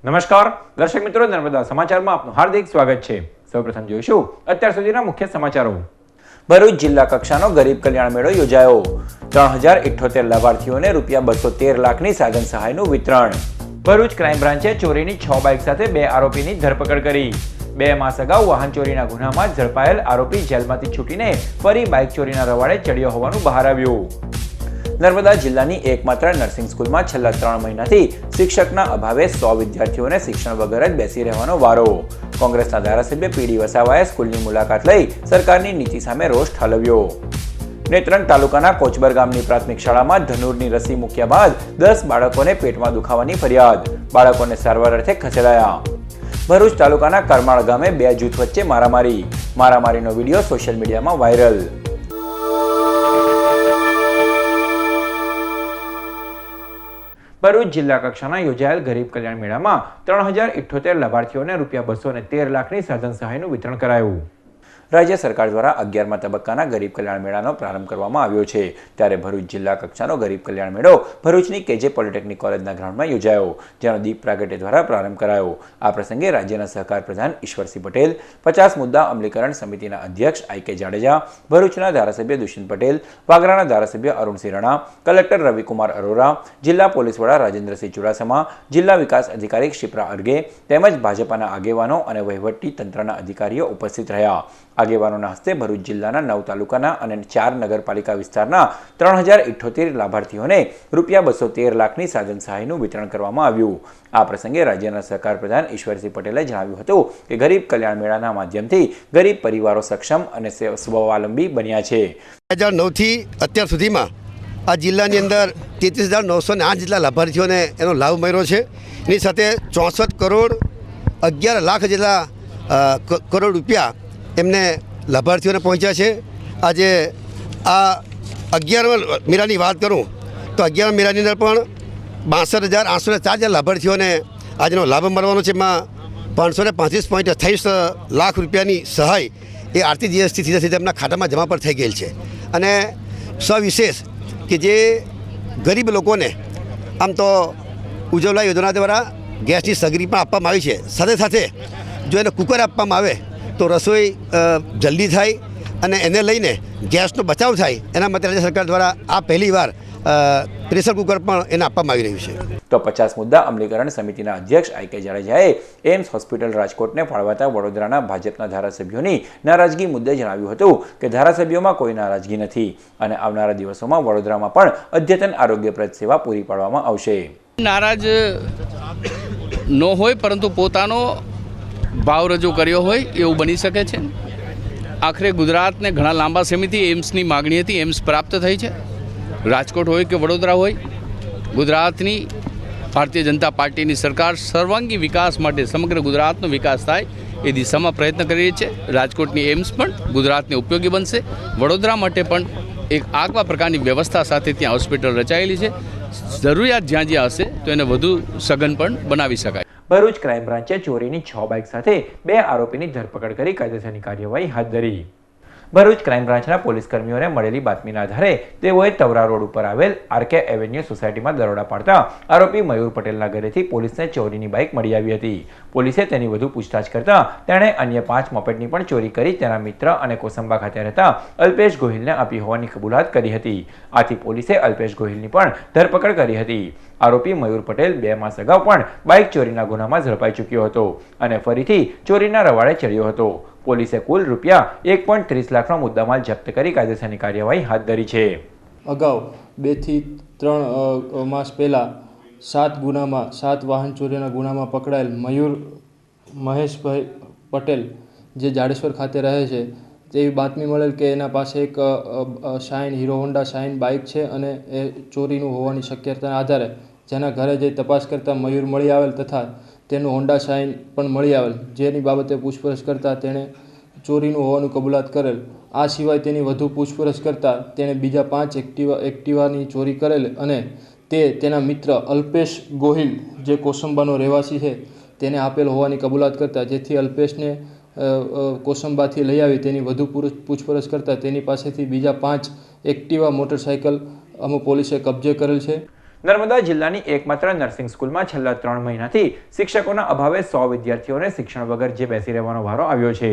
નમસ્કાર દર્શક મિત્રો, નર્મદા સમાચારમાં આપનું હાર્દિક સ્વાગત છે। સૌપ્રથમ જોઈશું અત્યાર સુધીના મુખ્ય સમાચારો। ભરૂચ જિલ્લા કક્ષાનો ગરીબ કલ્યાણ મેળો યોજાયો। 3078 લાભાર્થીઓને ₹213 લાખની સાધન સહાયનું વિતરણ। ભરૂચ ક્રાઇમ બ્રાન્ચે ચોરીની 6 બાઇક સાથે 2 આરોપીની ધરપકડ કરી। 2 માસ અગાઉ વાહન ચોરીના ગુનામાં ઝડપાયેલ આરોપી જેલમાંથી છૂટીને ફરી બાઇક ચોરીના રવાડે ચડ્યો હોવાનું બહાર આવ્યું। નર્મદા જિલ્લાની એકમાત્ર નર્સિંગ સ્કૂલમાં છેલ્લા 3 મહિનાથી શિક્ષકના અભાવે 100 વિદ્યાર્થીઓને શિક્ષણ વગર જ બેસી રહેવાનો વારો। કોંગ્રેસના ધારાસભ્ય પીડી વસાવાએ સ્કૂલની મુલાકાત લઈ સરકારની નીતિ સામે રોષ ઠાલવ્યો। નેત્રંગ તાલુકાના કોચબર ગામની પ્રાથમિક શાળામાં ધનુરની રસી મૂક્યા બાદ 10 બાળકોને પેટમાં દુખાવાની ફરિયાદ। બાળકોને સારવાર અર્થે ખસેડાયા। ભરૂચ તાલુકાના કરમાળ ગામે 2 જૂથ વચ્ચે મારામારીનો વિડીયો સોશિયલ મીડિયામાં વાયરલ। ભરૂચ જિલ્લા કક્ષાના યોજાયેલ ગરીબ કલ્યાણ મેળામાં 3078 લાભાર્થીઓને ₹213 લાખની સાધન સહાયનું વિતરણ કરાયું। રાજ્ય સરકાર દ્વારા 11મા તબક્કાના ગરીબ કલ્યાણ મેળાનો પ્રારંભ કરવામાં આવ્યો છે, ત્યારે ભરૂચ જિલ્લા કક્ષાનો ગરીબ કલ્યાણ મેળો ભરૂચની કેજે પોલિટેકનિક કોલેજના ગ્રાઉન્ડમાં યોજાયો, જેનો દીપ પ્રાગટ્ય દ્વારા પ્રારંભ કરાયો। આ પ્રસંગે રાજ્યના સહકાર પ્રધાન ઈશ્વરસિંહ પટેલ, 50 મુદ્દા અમલીકરણ સમિતિના અધ્યક્ષ આઈ.કે. જાડેજા, ભરૂચના ધારાસભ્ય દુષ્યંત પટેલ, વાગરાના ધારાસભ્ય અરુણસિંહ રણા, કલેક્ટર રવિકુમાર અરોરા, જિલ્લા પોલીસ વડા રાજેન્દ્રસિંહ ચુડાસમા, જિલ્લા વિકાસ અધિકારી શિપ્રા અર્ગે તેમજ ભાજપાના આગેવાનો અને વહીવટી તંત્રના અધિકારીઓ ઉપસ્થિત રહ્યા। આગેવાનોના હસ્તે ભરૂચ જિલ્લાના 9 તાલુકાના અને 4 નગરપાલિકા વિસ્તારના 3078 લાભાર્થીઓને ₹213 લાખની સાધન સહાયનું વિતરણ કરવામાં આવ્યું। આ પ્રસંગે રાજ્યના સહકાર પ્રધાન ઈશ્વરસિંહ પટેલે જણાવ્યું હતું કે ગરીબ કલ્યાણ મેળાના માધ્યમથી ગરીબ પરિવારો સક્ષમ અને સ્વાવલંબી બન્યા છે। 2009થી અત્યાર સુધીમાં આ જિલ્લાની અંદર 33,908 જેટલા લાભાર્થીઓને એનો લાભ મળ્યો છે। એની સાથે 64 કરોડ 11 લાખ જેટલા કરોડ રૂપિયા એમને લાભાર્થીઓને પહોંચ્યા છે। આજે આ 11મા મેળાની વાત કરું તો 11મા મેળાની અંદર પણ 62,804 લાભાર્થીઓને આજનો લાભ મળવાનો છે। એમાં 535.28 લાખ રૂપિયાની સહાય એ આરતી જીએસટી સીધા તેમના ખાતામાં જમા પર થઈ ગયેલ છે। અને સવિશેષ કે જે ગરીબ લોકોને આમ તો ઉજ્જવલા યોજના દ્વારા ગેસની સગડી પણ આપવામાં આવી છે, સાથે સાથે જો એને કુકર આપવામાં આવે તો રસોઈ જલ્દી થાય અને એને લઈને ગેસનો બચાવ થાય, એના માટે રાજ્ય સરકાર દ્વારા આ પહેલીવાર પ્રેશર કુકર પણ એને આપવામાં આવી રહ્યું છે। તો 50 મુદ્દા અમલીકરણ સમિતિના અધ્યક્ષ આઈ.કે. જાડેજાએ એમ્સ હોસ્પિટલ રાજકોટને ફાળવાતા વડોદરાના ભાજપના ધારાસભ્યોની નારાજગી મુદ્દે જણાવ્યું હતું કે ધારાસભ્યોમાં કોઈ નારાજગી નથી અને આવનારા દિવસોમાં વડોદરામાં પણ અદ્યતન આરોગ્યપ્રદ સેવા પૂરી પાડવામાં આવશે। નારાજ ન હોય પરંતુ પોતાનો ભાવ રજૂ કર્યો હોય એવું બની શકે છે। આખરે ગુજરાતને ઘણા લાંબા સમયથી એમ્સની માગણી હતી, એમ્સ પ્રાપ્ત થઈ છે। રાજકોટ હોય કે વડોદરા હોય, ગુજરાતની ભારતીય જનતા પાર્ટીની સરકાર સર્વાંગી વિકાસ માટે સમગ્ર ગુજરાતનો વિકાસ થાય એ દિશામાં પ્રયત્ન કરી રહી છે। રાજકોટની એમ્સ પણ ગુજરાતને ઉપયોગી બનશે। વડોદરા માટે પણ એક આગવા પ્રકારની વ્યવસ્થા સાથે ત્યાં હોસ્પિટલ રચાયેલી છે। જરૂરિયાત જ્યાં જ્યાં હશે તો એને વધુ સઘન પણ બનાવી શકાય। ભરૂચ ક્રાઇમ બ્રાન્ચે ચોરીની 6 બાઇક સાથે 2 આરોપીની ધરપકડ કરી કાયદેસરની કાર્યવાહી હાથ ધરી। ભરૂચ ક્રાઇમ બ્રાન્ચના પોલીસ કર્મીઓને મળેલી બાતમીના આધારે તેઓએ તવરા રોડ ઉપર આવેલ આરકે એવેન્યુ સોસાયટીમાં દરોડા પાડતા આરોપી મયુર પટેલના ઘરેથી પોલીસને ચોરીની બાઇક મળી આવી હતી। પોલીસે તેની વધુ પૂછતાછ કરતા તેણે અન્ય 5 મોપેડની પણ ચોરી કરી તેના મિત્ર અને કોસંબા ખાતે રહેતા અલ્પેશ ગોહિલને આપી હોવાની કબૂલાત કરી હતી। આથી પોલીસે અલ્પેશ ગોહિલની પણ ધરપકડ કરી હતી। આરોપી મયુર પટેલ 2 માસ અગાઉ પણ બાઇક ચોરીના ગુનામાં ઝડપાઈ ચૂક્યો હતો અને ફરીથી ચોરીના રવાડે ચડ્યો હતો। પોલીસે કુલ ₹1.30 લાખનો મુદ્દામાલ જપ્ત કરી કાયદેસરની કાર્યવાહી હાથ ધરી છે। અગાઉ 2 થી 3 માસ પહેલાં 7 વાહન ચોરીના ગુનામાં પકડાયેલ મયુર મહેશભાઈ પટેલ જે જાડેશ્વર ખાતે રહે છે, તેવી બાતમી મળેલ કે એના પાસે એક shine hero Honda shine bike છે અને એ ચોરીનું હોવાની શક્યતાના આધારે જેના ઘરે જઈ તપાસ કરતાં મયુર મળી આવેલ તથા તેનું હોન્ડા શાઇન પણ મળી આવેલ, જેની બાબતે પૂછપરછ કરતાં તેણે ચોરીનું હોવાનું કબૂલાત કરેલ। આ સિવાય તેની વધુ પૂછપરછ કરતાં તેણે બીજા 5 એક્ટિવાની ચોરી કરેલ અને તે તેના મિત્ર અલ્પેશ ગોહિલ જે કોસંબાનો રહેવાસી છે તેને આપેલ હોવાની કબૂલાત કરતાં, જેથી અલ્પેશને કોસંબાથી લઈ આવી તેની વધુ પૂછપરછ કરતાં તેની પાસેથી બીજા 5 એક્ટિવા મોટરસાઇકલ પોલીસે કબજે કરેલ છે। નર્મદા જિલ્લાની એકમાત્ર નર્સિંગ સ્કૂલમાં છેલ્લા 3 મહિનાથી શિક્ષકોના અભાવે 100 વિદ્યાર્થીઓને શિક્ષણ વગર જે બેસી રહેવાનો વારો આવ્યો છે.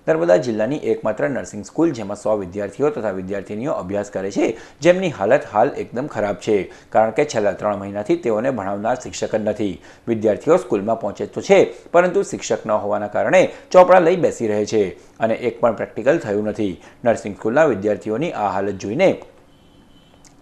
નર્મદા જિલ્લાની એકમાત્ર નર્સિંગ સ્કૂલ જેમાં 100 વિદ્યાર્થીઓ તથા વિદ્યાર્થીનીઓ અભ્યાસ કરે છે, જેમની હાલત હાલ એકદમ ખરાબ છે, કારણ કે છેલ્લા 3 મહિનાથી તેઓને ભણાવનાર શિક્ષક જ નથી. વિદ્યાર્થીઓ સ્કૂલમાં પહોંચે તો છે, પરંતુ શિક્ષક ન હોવાના કારણે ચોપડા લઈ બેસી રહે છે અને એક પણ પ્રેક્ટિકલ થયું નથી. નર્સિંગ સ્કૂલના વિદ્યાર્થીઓની આ હાલત જોઈને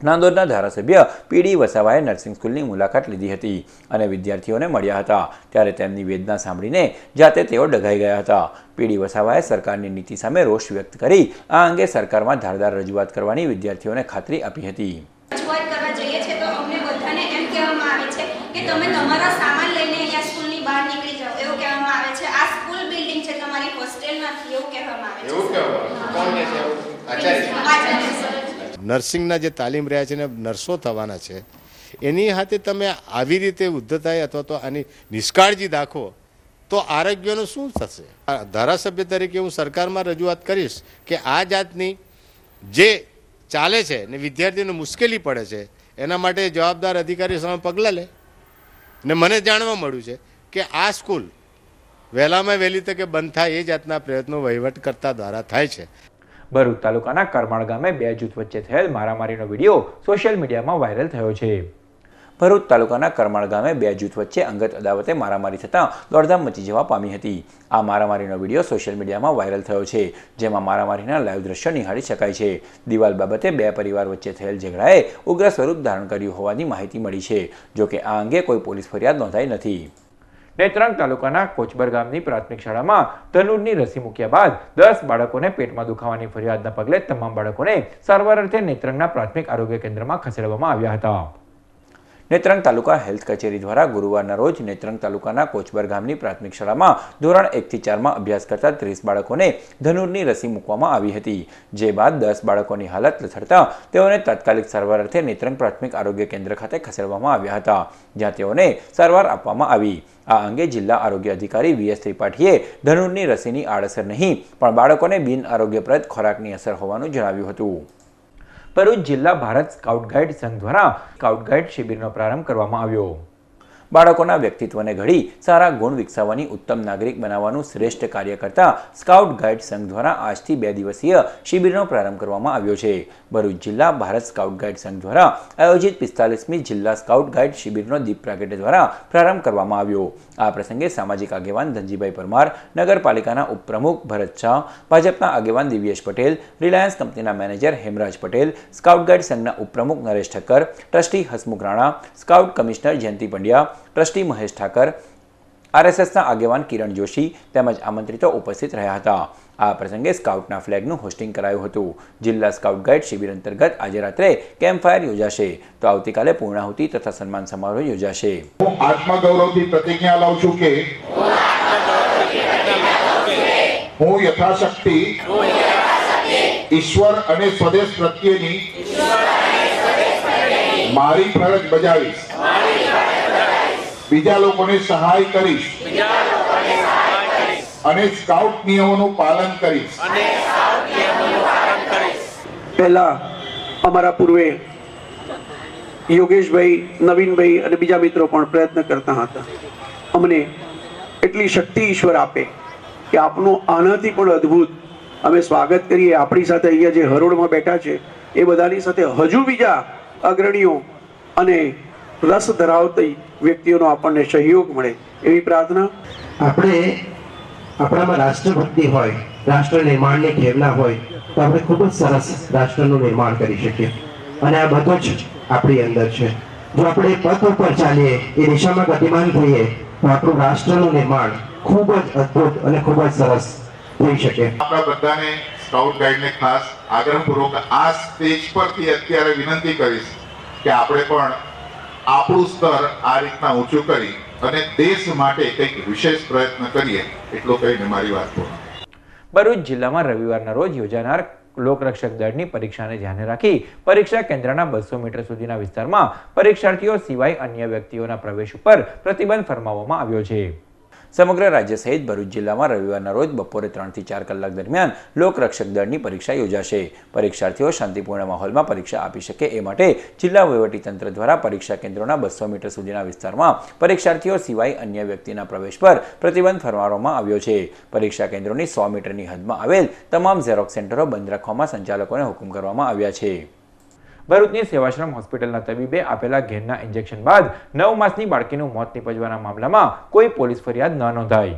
નાંદોદના ધારાસભ્ય પીડી વસાવાએ નર્સિંગ સ્કૂલની મુલાકાત લીધી હતી અને વિદ્યાર્થીઓને મળ્યા હતા. ત્યારે તેમની વેદના સાંભળીને જાતે તેઓ ડઘાઈ ગયા હતા. પીડી વસાવાએ સરકારની નીતિ સામે રોષ વ્યક્ત કરી આ અંગે સરકારમાં ધારદાર રજૂઆત કરવાની વિદ્યાર્થીઓને ખાતરી આપી હતી. રજૂઆત કરવા જઈએ છે તો અમને બધાને એમ કહેવામાં આવે છે કે તમે તમારા સામાન લઈને અહીંયા સ્કૂલની બહાર નીકળી જાઓ, એવું કહેવામાં આવે છે. આ સ્કૂલ બિલ્ડિંગ છે, તમારી હોસ્ટેલ નથી, એવું કહેવામાં આવે છે. એવું કહેવામાં કોણ કહે છે? આચાર્ય. નર્સિંગના જે તાલીમ રહ્યા છે ને નર્સો થવાના છે, એની હાથે તમે આવી રીતે ઉદ્ધતાઈ અથવા તો આની નિષ્કાળજી દાખવો તો આરોગ્યનું શું થશે? ધારાસભ્ય તરીકે હું સરકારમાં રજૂઆત કરીશ કે આ જાતની જે ચાલે છે ને વિદ્યાર્થીઓને મુશ્કેલી પડે છે, એના માટે જવાબદાર અધિકારી સામે પગલાં લે. ને મને જાણવા મળ્યું છે કે આ સ્કૂલ વહેલામાં વહેલી તકે બંધ થાય એ જાતના પ્રયત્નો વહીવટકર્તા દ્વારા થાય છે. ભરૂચ તાલુકાના કરમાળ ગામે 2 જૂથ વચ્ચે થયેલ મારામારીનો વિડીયો સોશિયલ મીડિયામાં વાયરલ થયો છે. ભરૂચ તાલુકાના કરમાળ ગામે 2 જૂથ વચ્ચે અંગત અદાવતે મારામારી થતાં દોડધામ મચી જવા પામી હતી. આ મારામારીનો વિડીયો સોશિયલ મીડિયામાં વાયરલ થયો છે, જેમાં મારામારીના લાઈવ દ્રશ્યો નિહાળી શકાય છે. દિવાલ બાબતે 2 પરિવાર વચ્ચે થયેલ ઝઘડાએ ઉગ્ર સ્વરૂપ ધારણ કર્યું હોવાની માહિતી મળી છે. જોકે આ અંગે કોઈ પોલીસ ફરિયાદ નોંધાઈ નથી. નેત્રંગ તાલુકાના કોચબર ગામની પ્રાથમિક શાળામાં ધનુરની રસી મૂક્યા બાદ 10 બાળકોને પેટમાં દુખાવાની ફરિયાદના પગલે તમામ બાળકોને સારવાર અર્થે નેત્રંગના પ્રાથમિક આરોગ્ય કેન્દ્રમાં ખસેડવામાં આવ્યા હતા. નેત્રંગ તાલુકા હેલ્થ કચેરી દ્વારા ગુરુવારના રોજ નેત્રંગ તાલુકાના કોચબર ગામની પ્રાથમિક શાળામાં ધોરણ 1 થી 4માં અભ્યાસ કરતા 30 બાળકોને ધનુરની રસી મૂકવામાં આવી હતી. જે બાદ 10 બાળકોની હાલત લથડતા તેઓને તાત્કાલિક સારવાર અર્થે નેત્રંગ પ્રાથમિક આરોગ્ય કેન્દ્ર ખાતે ખસેડવામાં આવ્યા હતા, જ્યાં તેઓને સારવાર આપવામાં આવી. આ અંગે જિલ્લા આરોગ્ય અધિકારી વીએસ ત્રિપાઠીએ ધનુરની રસીની આડઅસર નહીં પણ બાળકોને બિન આરોગ્યપ્રદ ખોરાકની અસર હોવાનું જણાવ્યું હતું. ભરૂચ જિલ્લા ભારત સ્કાઉટ ગાઈડ સંઘ દ્વારા સ્કાઉટ ગાઈડ શિબિરનો પ્રારંભ કરવામાં આવ્યો. બાળકોના વ્યક્તિત્વને ઘડી સારા ગુણ વિકસાવવાની ઉત્તમ નાગરિક બનાવવાનું શ્રેષ્ઠ કાર્ય કરતા સ્કાઉટ ગાઈડ સંઘ દ્વારા આજથી 2 દિવસીય શિબિરનો પ્રારંભ કરવામાં આવ્યો છે. ભરૂચ જિલ્લા ભારત સ્કાઉટ ગાઈડ સંઘ દ્વારા આયોજિત 45મી જિલ્લા સ્કાઉટ ગાઈડ શિબિરનો દીપ પ્રાગટ્ય દ્વારા પ્રારંભ કરવામાં આવ્યો. આ પ્રસંગે સામાજિક આગેવાન ધનજીભાઈ પરમાર, નગરપાલિકાના ઉપપ્રમુખ ભરત શાહ, ભાજપના આગેવાન દિવ્યેશ પટેલ, રિલાયન્સ કંપનીના manager Hemraj Patel, scout guide સંઘના ઉપપ્રમુખ Naresh Thakkar, trustee Hasmukh Rana, scout commissioner Jayanti Pandya, trustee Mahesh Thakar, આરએસએસના આગેવાન કિરણ જોશી તેમજ આમંત્રિતો ઉપસ્થિત રહ્યા હતા. આ પ્રસંગે સ્કાઉટના ફ્લેગનું હોસ્ટિંગ કરાયું હતું. જિલ્લા સ્કાઉટ ગાઈડ શિબિર અંતર્ગત આજે રાત્રે કેમ્પ ફાયર યોજાશે, તો આવતીકાલે પૂર્ણાહુતિ તથા સન્માન સમારોહ યોજાશે. હું આત્મગૌરવથી પ્રતિજ્ઞા લઉં છું કે હું યથાશક્તિ ઈશ્વર અને સ્વદેશ પ્રત્યેની મારી ફરજ બજાવીશ, બીજા લોકોને સહાય કરીશ અને સ્કાઉટ નિયમોનું પાલન કરીશ. પહેલા અમારા પૂર્વે યોગેશભાઈ, નવીનભાઈ અને બીજા મિત્રો પણ પ્રયત્ન કરતા હતા. અમને એટલી શક્તિ ઈશ્વર આપે કે આપનું આનાથી પણ અદ્ભુત અમે સ્વાગત કરીએ. આપણી સાથે અહીંયા જે હરોળમાં બેઠા છે એ બધાની સાથે હજુ બીજા અગ્રણીઓ અને રસ ધરાવતી વ્યક્તિઓનો આપણને સહયોગ મળે એવી પ્રાર્થના. આપણે આપણામાં રાષ્ટ્રભક્તિ હોય, રાષ્ટ્ર નિર્માણની પ્રેરણા હોય તો આપણે ખૂબ જ સરસ રાષ્ટ્રનું નિર્માણ કરી શકીએ અને આ બધું જ આપણી અંદર છે. જો આપણે પથ ઉપર ચાલીએ, એ દિશામાં ગતિમાન થઈએ તો આપણું રાષ્ટ્રનું નિર્માણ ખૂબ જ અદ્ભુત અને ખૂબ જ સરસ થઈ શકે. આપણા બધાને સ્કાઉટ ગાઈડને ખાસ આગ્રહપૂર્વક આ સ્ટેજ પરથી અત્યારે વિનંતી કરીશ કે આપણે પણ આપણું સ્તર આ રીતના ઊંચું કરી અને દેશ માટે કંઈક વિશેષ પ્રયત્ન કરીએ એટલો કહીને મારી વાત પૂર્ણ. ભરૂચ જિલ્લામાં રવિવારના રોજ યોજાનાર લોકરક્ષક દળની પરીક્ષાને ધ્યાને રાખી પરીક્ષા કેન્દ્રના 200 મીટર સુધીના વિસ્તારમાં પરીક્ષાર્થીઓ સિવાય અન્ય વ્યક્તિઓના પ્રવેશ ઉપર પ્રતિબંધ ફરમાવવામાં આવ્યો છે. સમગ્ર રાજ્ય સહિત ભરૂચ જિલ્લામાં રવિવારના રોજ બપોરે 3 થી 4 કલાક દરમિયાન લોકરક્ષક દળની પરીક્ષા યોજાશે. પરીક્ષાર્થીઓ શાંતિપૂર્ણ માહોલમાં પરીક્ષા આપી શકે એ માટે જિલ્લા વહીવટીતંત્ર દ્વારા પરીક્ષા કેન્દ્રોના 200 મીટર સુધીના વિસ્તારમાં પરીક્ષાર્થીઓ સિવાય અન્ય વ્યક્તિના પ્રવેશ પર પ્રતિબંધ ફરમાવવામાં આવ્યો છે. પરીક્ષા કેન્દ્રોની 100 મીટરની હદમાં આવેલ તમામ ઝેરોક્સ સેન્ટરો બંધ રાખવામાં સંચાલકોને હુકમ કરવામાં આવ્યા છે. ભરૂચની સેવાશ્રમ હોસ્પિટલના તબીબે આપેલા ઘેરના ઇન્જેક્શન બાદ 9 માસની બાળકીનું મોત નીપજવાના મામલામાં કોઈ પોલીસ ફરિયાદ ન નોંધાઈ.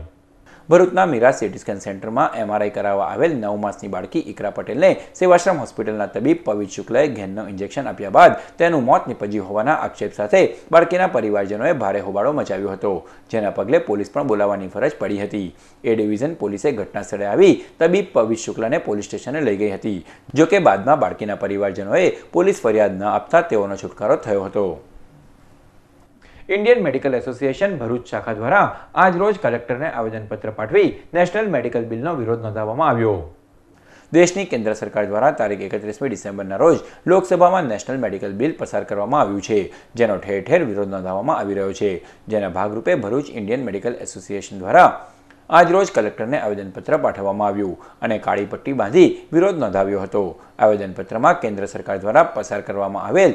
ભરૂચના મીરા સિટી સ્કેન સેન્ટરમાં MRI કરાવવા આવેલ 9 માસની બાળકી ઇકરા પટેલને સેવાશ્રમ હોસ્પિટલના તબીબ પવિત શુક્લએ ઘેનનું ઇન્જેક્શન આપ્યા બાદ તેનું મોત નીપજ્યું હોવાના આક્ષેપ સાથે બાળકીના પરિવારજનોએ ભારે હોબાળો મચાવ્યો હતો, જેના પગલે પોલીસ પણ બોલાવવાની ફરજ પડી હતી. એ ડિવિઝન પોલીસે ઘટના સ્થળે આવી તબીબ પવિત શુક્લાને પોલીસ સ્ટેશને લઈ ગઈ હતી. જોકે બાદમાં બાળકીના પરિવારજનોએ પોલીસ ફરિયાદ ન આપતા તેઓનો છુટકારો થયો હતો. ઇન્ડિયન મેડિકલ એસોસિએશન ભરૂચ શાખા દ્વારા આજ રોજ કલેક્ટરને આવેદનપત્ર પાઠવી નેશનલ મેડિકલ બિલનો વિરોધ નોંધાવવામાં આવ્યો. દેશની કેન્દ્ર સરકાર દ્વારા તારીખ 31મી ડિસેમ્બરના રોજ લોકસભામાં નેશનલ મેડિકલ બિલ પસાર કરવામાં આવ્યું છે, જેનો ઠેર ઠેર વિરોધ નોંધાવવામાં આવી રહ્યો છે. જેના ભાગરૂપે ભરૂચ ઇન્ડિયન મેડિકલ એસોસિએશન દ્વારા આજ રોજ કલેક્ટરને આવેદનપત્ર પાઠવવામાં આવ્યું અને કાળી પટ્ટી બાંધી વિરોધ નોંધાવ્યો હતો. આવેદનપત્રમાં કેન્દ્ર સરકાર દ્વારા પસાર કરવામાં આવેલ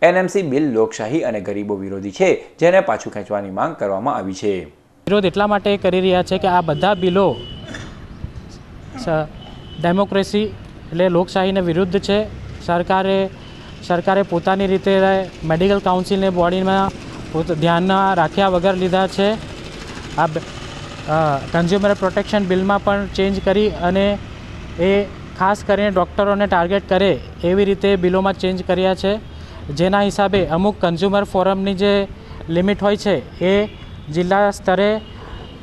NMC બિલ લોકશાહી અને ગરીબો વિરોધી છે, જેને પાછું ખેંચવાની માંગ કરવામાં આવી છે. વિરોધ એટલા માટે કરી રહ્યા છે કે આ બધા બિલો ડેમોક્રેસી એટલે લોકશાહીને વિરુદ્ધ છે. સરકારે પોતાની રીતે મેડિકલ કાઉન્સિલને બોડીમાં ધ્યાનમાં રાખ્યા વગર લીધા છે. આ કન્ઝ્યુમર પ્રોટેક્શન બિલમાં પણ ચેન્જ કરી અને એ ખાસ કરીને ડૉક્ટરોને ટાર્ગેટ કરે એવી રીતે બિલોમાં ચેન્જ કર્યા છે, જેના હિસાબે અમુક કન્ઝ્યુમર ફોરમની જે લિમિટ હોય છે એ જિલ્લા સ્તરે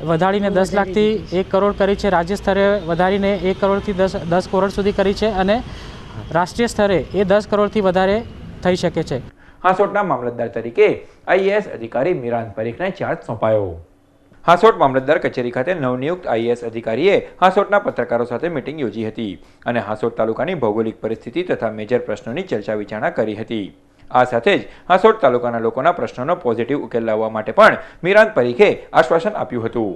વધારીને 10 લાખથી 1 કરોડ કરી છે, રાજ્ય સ્તરે વધારીને 1 કરોડથી 10 કરોડ સુધી કરી છે અને રાષ્ટ્રીય સ્તરે એ 10 કરોડથી વધારે થઈ શકે છે. હાસોટના મામલતદાર તરીકે IAS અધિકારી મિરાન પરીખને ચાર્જ સોંપાયો. હાસોટ મામલતદાર કચેરી ખાતે નવનિયુક્ત IAS અધિકારીએ હાસોટના પત્રકારો સાથે મિટિંગ યોજી હતી અને હાસોટ તાલુકાની ભૌગોલિક પરિસ્થિતિ તથા મેજર પ્રશ્નોની ચર્ચા વિચારણા કરી હતી. આ સાથે જ હાસોટ તાલુકાના લોકોના પ્રશ્નોનો પોઝિટિવ ઉકેલ લાવવા માટે પણ મિરાન પરીખે આશ્વાસન આપ્યું હતું.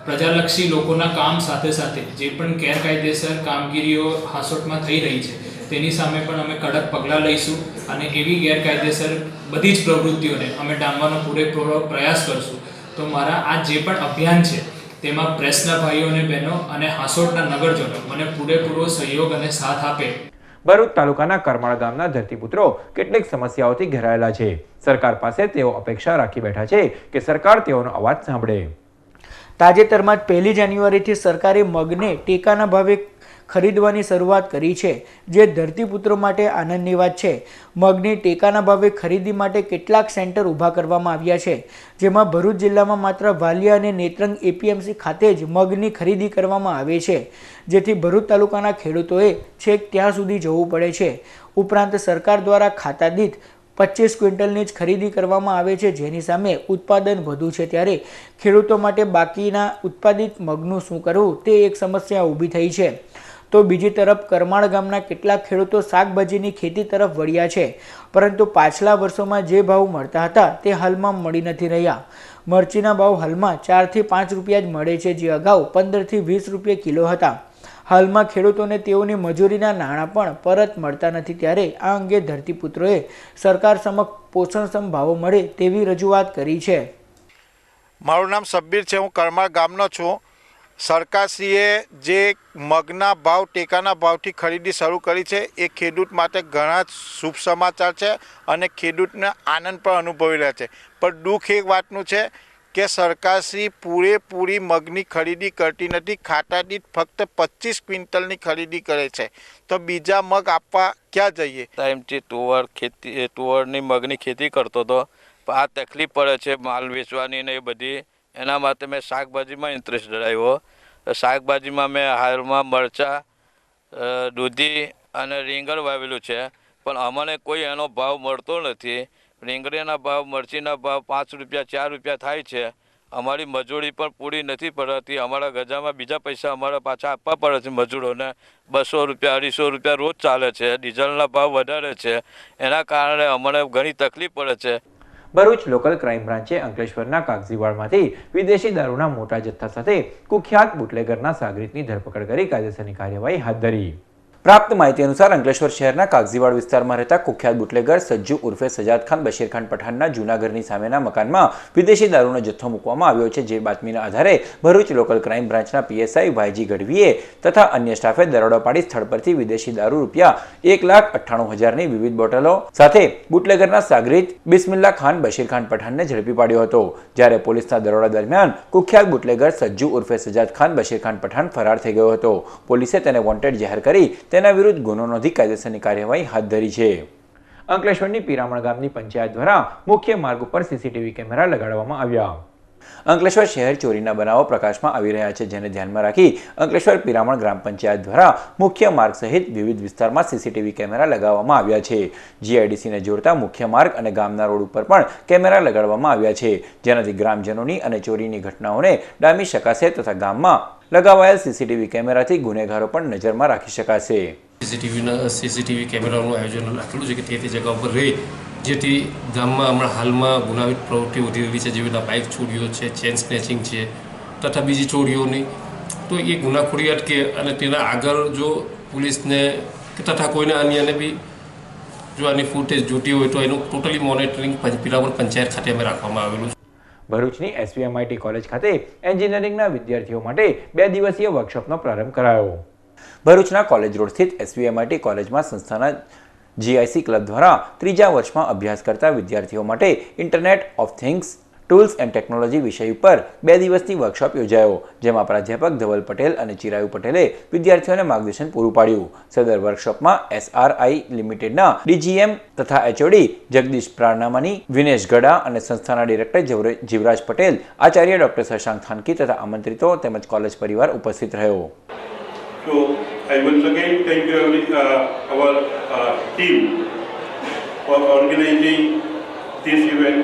પ્રજાલક્ષી લોકોના કામ સાથે સાથે જે પણ ગેરકાયદેસર કામગીરીઓ હાસોટમાં થઈ રહી છે તેની સામે પણ અમે કડક પગલાં લઈશું અને એવી ગેરકાયદેસર બધી જ પ્રવૃત્તિઓને અમે ડામવાનો પૂરેપૂરો પ્રયાસ કરશું. તો મારા આ જે પણ અભિયાન છે તેમાં પ્રેસના ભાઈઓ અને બહેનો અને હાસોટના નગરજનો મને પૂરેપૂરો સહયોગ અને સાથ આપે. ભરૂચ તાલુકાના કરમાળ ગામના ધરતીપુત્રો કેટલીક સમસ્યાઓથી ઘેરાયેલા છે. સરકાર પાસે તેઓ અપેક્ષા રાખી બેઠા છે કે સરકાર તેઓનો અવાજ સાંભળે. તાજેતરમાં જ 1 જાન્યુઆરીથી સરકારે મગને ટેકાના ભાવે ખરીદવાની શરૂઆત કરી છે, જે ધરતીપુત્રો માટે આનંદની વાત છે. મગની ટેકાના ભાવે ખરીદી માટે કેટલાક સેન્ટર ઊભા કરવામાં આવ્યા છે, જેમાં ભરૂચ જિલ્લામાં માત્ર વાલિયા અને નેત્રંગ APMC ખાતે જ મગની ખરીદી કરવામાં આવે છે, જેથી ભરૂચ તાલુકાના ખેડૂતોએ છેક ત્યાં સુધી જવું પડે છે. ઉપરાંત સરકાર દ્વારા ખાતા દીઠ 25 ક્વિન્ટલની જ ખરીદી કરવામાં આવે છે, જેની સામે ઉત્પાદન વધુ છે, ત્યારે ખેડૂતો માટે બાકીના ઉત્પાદિત મગનું શું કરવું તે એક સમસ્યા ઊભી થઈ છે. તો બીજી તરફ કરમાળ ગામના કેટલાક ખેડૂતો શાકભાજીની ખેતી તરફ વળ્યા છે, પરંતુ પાછલા વર્ષોમાં જે ભાવ મળતા હતા તે હાલમાં મળી નથી રહ્યા. મરચીના ભાવ હાલમાં 4 થી 5 રૂપિયા જ મળે છે, જે અગાઉ 15 થી 20 રૂપિયા કિલો હતા. હાલમાં ખેડૂતોને તેઓની મજૂરીના નાણાં પણ પરત મળતા નથી, ત્યારે આ અંગે ધરતીપુત્રોએ સરકાર સમક્ષ પોષણક્ષમ ભાવો મળે તેવી રજૂઆત કરી છે. મારું નામ સબ્બીર છે, હું કરમાળ ગામનો છું. સરકારશ્રીએ જે મગના ભાવ ટેકાના ભાવથી ખરીદી શરૂ કરી છે એ ખેડૂત માટે ઘણા શુભ સમાચાર છે અને ખેડૂતને આનંદ પણ અનુભવી રહ્યા છે. પણ દુઃખ એક વાતનું છે કે સરકારશ્રી પૂરેપૂરી મગની ખરીદી કરતી નથી. ખાતા દીઠ ફક્ત 25 ક્વિન્ટલની ખરીદી કરે છે, તો બીજા મગ આપવા ક્યાં જઈએ? ટાઈમથી તુવરની મગની ખેતી કરતો હતો, આ તકલીફ પડે છે માલ વેચવાની ને એ બધી. એના માટે મેં શાકભાજીમાં ઇન્ટરેસ્ટ ધરાવ્યો. શાકભાજીમાં મેં હાલમાં મરચાં, દૂધી અને રીંગણ વાવેલું છે, પણ અમને કોઈ એનો ભાવ મળતો નથી. રીંગણીના ભાવ, મરચીના ભાવ 5 રૂપિયા 4 રૂપિયા થાય છે. અમારી મજૂરી પણ પૂરી નથી પડતી. અમારા ગજામાં બીજા પૈસા અમારા પાછા આપવા પડે છે મજૂરોને. 200 રૂપિયા 250 રૂપિયા રોજ ચાલે છે. ડીઝલના ભાવ વધારે છે, એના કારણે અમને ઘણી તકલીફ પડે છે. ભરૂચ લોકલ ક્રાઇમ બ્રાન્ચે અંકલેશ્વરના કાગજીવાડમાંથી વિદેશી દારૂના મોટા જથ્થા સાથે કુખ્યાત બુટલેગરના સાગરીતની ધરપકડ કરી કાયદેસરની કાર્યવાહી હાથ ધરી. પ્રાપ્ત માહિતી અનુસાર અંકલેશ્વર શહેરના કાગજીવાડ વિસ્તારમાં રહેતા કુખ્યાત બુટલેગર સજ્જુ ઉર્ફે સજાદ ખાન બશીર ખાન પઠાણના જૂના ઘરની સામેના મકાનમાં વિદેશી દારૂનો જથ્થો મૂકવામાં આવ્યો છે. જે બાતમીના આધારે ભરૂચ લોકલ ક્રાઇમ બ્રાન્ચના પીએસઆઈ વાયજી ગઢવીએ તથા અન્ય સ્ટાફે દરોડો પાડી સ્થળ પરથી વિદેશી દારૂ રૂપિયા 1,98,000ની વિવિધ બોટલો સાથે બુટલેગરના સાગરીત બિસ્મિલ્લા ખાન બશીર ખાન પઠાણને ઝડપી પાડ્યો હતો. જ્યારે પોલીસના દરોડા દરમિયાન કુખ્યાત બુટલેગર સજ્જુ ઉર્ફે સજાદ ખાન બશીર ખાન પઠાણ ફરાર થઈ ગયો હતો. પોલીસે તેને વોન્ટેડ જાહેર કરી તેના વિરુદ્ધ ગુનો નોંધી કાયદેસરની કાર્યવાહી હાથ ધરી છે. અંકલેશ્વરની પીરામણ ગામની પંચાયત દ્વારા મુખ્ય માર્ગ ઉપર સીસીટીવી કેમેરા લગાડવામાં આવ્યા. અંકલેશ્વર શહેર ચોરીના બનાવો પ્રકાશમાં આવી રહ્યા છે, જેને ધ્યાનમાં રાખી અંકલેશ્વર પીરામણ ગ્રામ પંચાયત દ્વારા મુખ્ય માર્ગ સહિત વિવિધ વિસ્તારમાં સીસીટીવી કેમેરા લગાવવામાં આવ્યા છે. જીઆઈડીસીને જોડતા મુખ્ય માર્ગ અને ગામના રોડ ઉપર પણ કેમેરા લગાડવામાં આવ્યા છે, જેનાથી ગ્રામજનોની અને ચોરીની ઘટનાઓને ડામી શકાશે તથા ગામમાં લગાવાયેલ સીસીટીવી કેમેરાથી ગુનેગારો પણ નજરમાં રાખી શકાશે. સીસીટીવી કેમેરાનું આયોજન રાખેલું છે કે તે જગ્યા ઉપર રહે, જેથી ગામમાં હમણાં હાલમાં ગુનાહિત પ્રવૃત્તિ વધી રહી છે, જેવી રીતના બાઇક ચોરીઓ છે, ચેન સ્નેચિંગ છે તથા બીજી ચોરીઓની, તો એ ગુનાખોરી અટકે અને તેના આગળ જો પોલીસને તથા કોઈને અન્યને બી જો આની ફૂટેજ જોતી હોય તો એનું ટોટલી મોનિટરિંગ પીરામણ પંચાયત ખાતે અમે રાખવામાં આવેલું છે. ભરૂચની એસવીએમઆઈટી કોલેજ ખાતે એન્જિનિયરિંગના વિદ્યાર્થીઓ માટે 2 દિવસીય વર્કશોપનો પ્રારંભ કરાયો. ભરૂચના કોલેજ રોડ સ્થિત એસવીએમઆઈટી કોલેજમાં સંસ્થાના જીઆઈસી ક્લબ દ્વારા 3જા વર્ષમાં અભ્યાસ કરતા વિદ્યાર્થીઓ માટે internet of things tools and technology વિષય ઉપર 2 દિવસની વર્કશોપ યોજાયો, જેમાં પ્રાધ્યાપક ધવલ પટેલ અને ચિરાયુ પટેલે વિદ્યાર્થીઓને માર્ગદર્શન પૂરું પાડ્યું. સદર વર્કશોપમાં એસઆરઆઈ લિમિટેડના ડીજીએમ તથા એચઓડી જગદીશ પ્રારનામાની, વિનેશ ગડા અને સંસ્થાના ડિરેક્ટર જીવરાજ પટેલ, આચાર્ય ડોક્ટર શશાંક થાનકી તથા આમંત્રિતો તેમજ કોલેજ પરિવાર ઉપસ્થિત રહ્યો. So I once again thank you our team for organizing this event,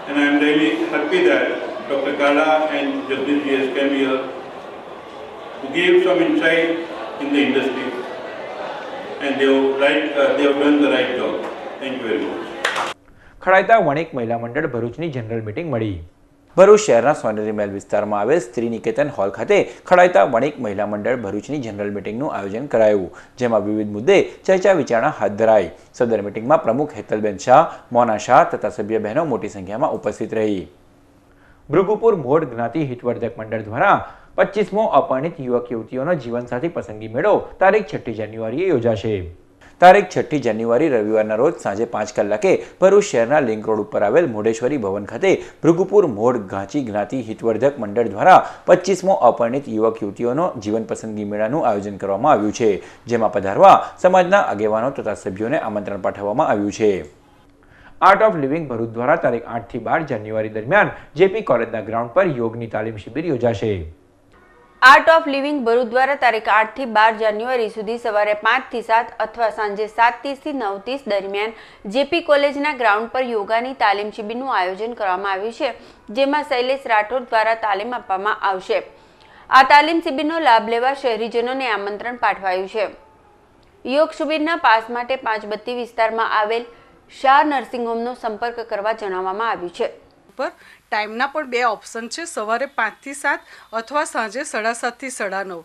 and I am really happy that Dr. Gada and Jagdish has come here to give some insight in the industry, and they have done the right job. Thank you very much. ખડાયતા વણિક મહિલા મંડળ ભરૂચની general meeting મળી. ભરૂચ શહેરના સોનેરી મહેલ વિસ્તારમાં આવેલ સ્ત્રી Niketan hall ખાતે ખડાયતા વણિક મહિલા મંડળ ભરૂચની જનરલ મીટિંગનું આયોજન કરાયું, જેમાં વિવિધ મુદ્દે ચર્ચા વિચારણા હાથ ધરાઈ. સદર મીટિંગમાં પ્રમુખ હેતલબેન શાહ, મોના શાહ તથા સભ્ય બહેનો મોટી સંખ્યામાં ઉપસ્થિત રહી. ભૃગુપુર મોડ જ્ઞાતિ હિતવર્ધક મંડળ દ્વારા 25મો અપરિણિત યુવક યુવતીઓનો જીવનસાથી પસંદગી મેળો તારીખ 6 જાન્યુઆરીએ યોજાશે. તારીખ 6 જાન્યુઆરી રવિવારના રોજ સાંજે 5 કલાકે ભરૂચ શહેરના લિંક રોડ ઉપર આવેલ મોઢેશ્વરી ભવન ખાતે ભૃગુપુર મોડ ઘાંચી જ્ઞાતિ હિતવર્ધક મંડળ દ્વારા 25મો અપરિણિત યુવક યુવતીઓનો જીવન પસંદગી મેળાનું આયોજન કરવામાં આવ્યું છે, જેમાં પધારવા સમાજના આગેવાનો તથા સભ્યોને આમંત્રણ પાઠવવામાં આવ્યું છે. આર્ટ ઓફ લિવિંગ ભરૂચ દ્વારા તારીખ 8 થી 12 જાન્યુઆરી દરમિયાન જેપી કોલેજના ગ્રાઉન્ડ પર યોગની તાલીમ શિબિર યોજાશે. આર્ટ ઓફ લિવિંગ ભરૂચ દ્વારા તારીખ 8 થી 12 જાન્યુઆરી સુધી સવારે 5 થી 7 અથવા સાંજે 7:30 થી 9:30 દરમિયાન જેપી કોલેજના ગ્રાઉન્ડ પર યોગાની તાલીમ શિબિરનું આયોજન કરવામાં આવ્યું છે, જેમાં શૈલેષ રાઠોડ દ્વારા તાલીમ આપવામાં આવશે. આ તાલીમ શિબિરનો લાભ લેવા શહેરીજનોને આમંત્રણ પાઠવાયું છે. યોગ શિબિરના પાસ માટે 5 બત્તી વિસ્તારમાં આવેલ શાહ નર્સિંગ હોમનો સંપર્ક કરવા જણાવવામાં આવ્યું છે. પર ટાઈમના પણ 2 ઓપ્શન છે, સવારે 5 થી 7 અથવા સાંજે 7:30 થી 9:30.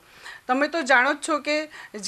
તમે તો જાણો જ છો કે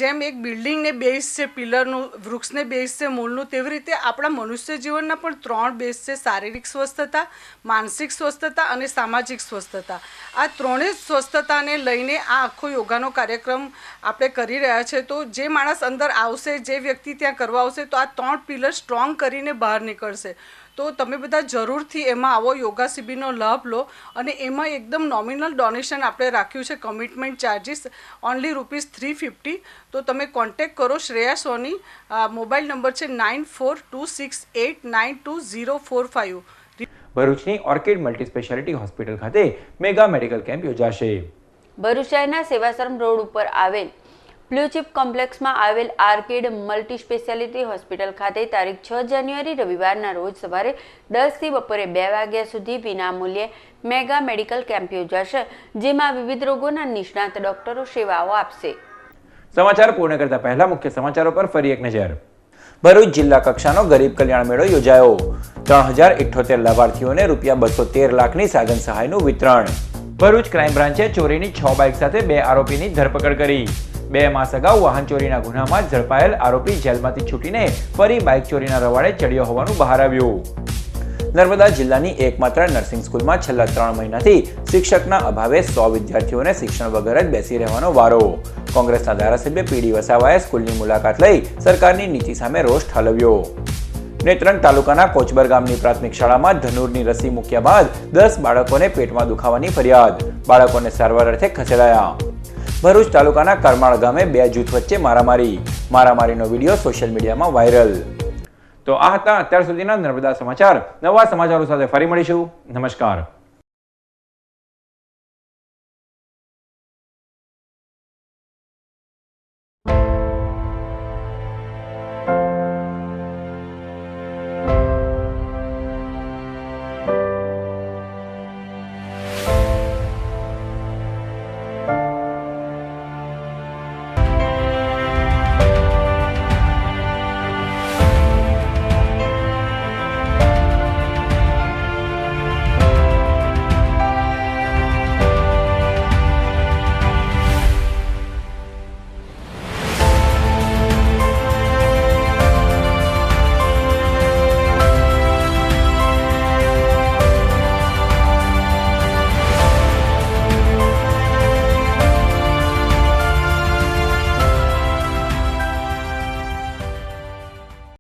જેમ એક બિલ્ડિંગને બેઝ છે પિલરનું, વૃક્ષને બેઝ છે મૂળનું, તેવી રીતે આપણા મનુષ્ય જીવનના પણ 3 બેઝ છે: શારીરિક સ્વસ્થતા, માનસિક સ્વસ્થતા અને સામાજિક સ્વસ્થતા. આ 3 સ્વસ્થતાને લઈને આ આખો યોગાનો કાર્યક્રમ આપણે કરી રહ્યા છે. તો જે માણસ અંદર આવશે, જે વ્યક્તિ ત્યાં કરવા આવશે, તો આ 3 પિલર સ્ટ્રોંગ કરીને બહાર નીકળશે. તો તમે બધા જરૂરથી એમાં આવો, યોગા શિબિરનો લાભ લો. અને એમાં એકદમ નોમિનલ ડોનેશન આપણે રાખ્યું છે, કમિટમેન્ટ ચાર્જિસ ઓનલી ₹350. તો તમે કોન્ટેક્ટ કરો. શ્રેયા સોની, મોબાઈલ નંબર છે 9426892045. ભરૂચની ઓર્કિડ મલ્ટી સ્પેશિયાલિટી હોસ્પિટલ ખાતે મેગા મેડિકલ કેમ્પ યોજાશે. ભરૂચ શહેરના સેવાશ્રમ રોડ ઉપર આવેલ બ્લુ ચિપ કોમ્પ્લેક્સમાં આવેલ આર્કેડ મલ્ટી સ્પેશિયાલિટી હોસ્પિટલ ખાતે તારીખ 6 જાન્યુઆરી રવિવારના રોજ સવારે 10 થી બપોરે 2 વાગ્યા સુધી વિનામૂલ્યે મેગા મેડિકલ કેમ્પ યોજાશે, જેમાં વિવિધ રોગોના નિષ્ણાત ડોક્ટરો સેવાઓ આપશે. સમાચાર પૂર્ણ કરતા પહેલા મુખ્ય સમાચારો પર ફરી એક નજર. ભરૂચ જિલ્લા કક્ષાનો ગરીબ કલ્યાણ મેળો યોજાયો. 3078 લાભાર્થીઓને ₹213 લાખની સાધન સહાયનું વિતરણ. ભરૂચ ક્રાઇમ બ્રાન્ચે ચોરીની 6 બાઇક સાથે 2 આરોપીની ધરપકડ કરી. 2 માસ અગાઉ વાહન ચોરીના ગુનામાં ઝડપાયેલ આરોપી જેલમાંથી છૂટીને ફરી બાઇક ચોરીના રવાડે ચડ્યો હોવાનું બહાર આવ્યું. નર્મદા જિલ્લાની એકમાત્ર નર્સિંગ સ્કૂલમાં છેલ્લા 3 મહિનાથી શિક્ષકના અભાવે 100 વિદ્યાર્થીઓને શિક્ષણ વગર જ બેસી રહેવાનો વારો. કોંગ્રેસના ધારાસભ્ય પીડી વસાવાએ સ્કૂલની મુલાકાત લઈ સરકારની નીતિ સામે રોષ ઠાલવ્યો. નેત્રંગ તાલુકાના કોચબર ગામની પ્રાથમિક શાળામાં ધનુરની રસી મૂક્યા બાદ 10 બાળકોને પેટમાં દુખાવાની ફરિયાદ. બાળકોને સારવાર અર્થે ખસેડાયા. ભરૂચ તાલુકાના કરમાળ ગામે 2 જૂથ વચ્ચે મારામારીનો વિડીયો સોશિયલ મીડિયામાં વાયરલ. તો આ હતા અત્યાર સુધીના નર્મદા સમાચાર. નવા સમાચારો સાથે ફરી મળીશું. નમસ્કાર.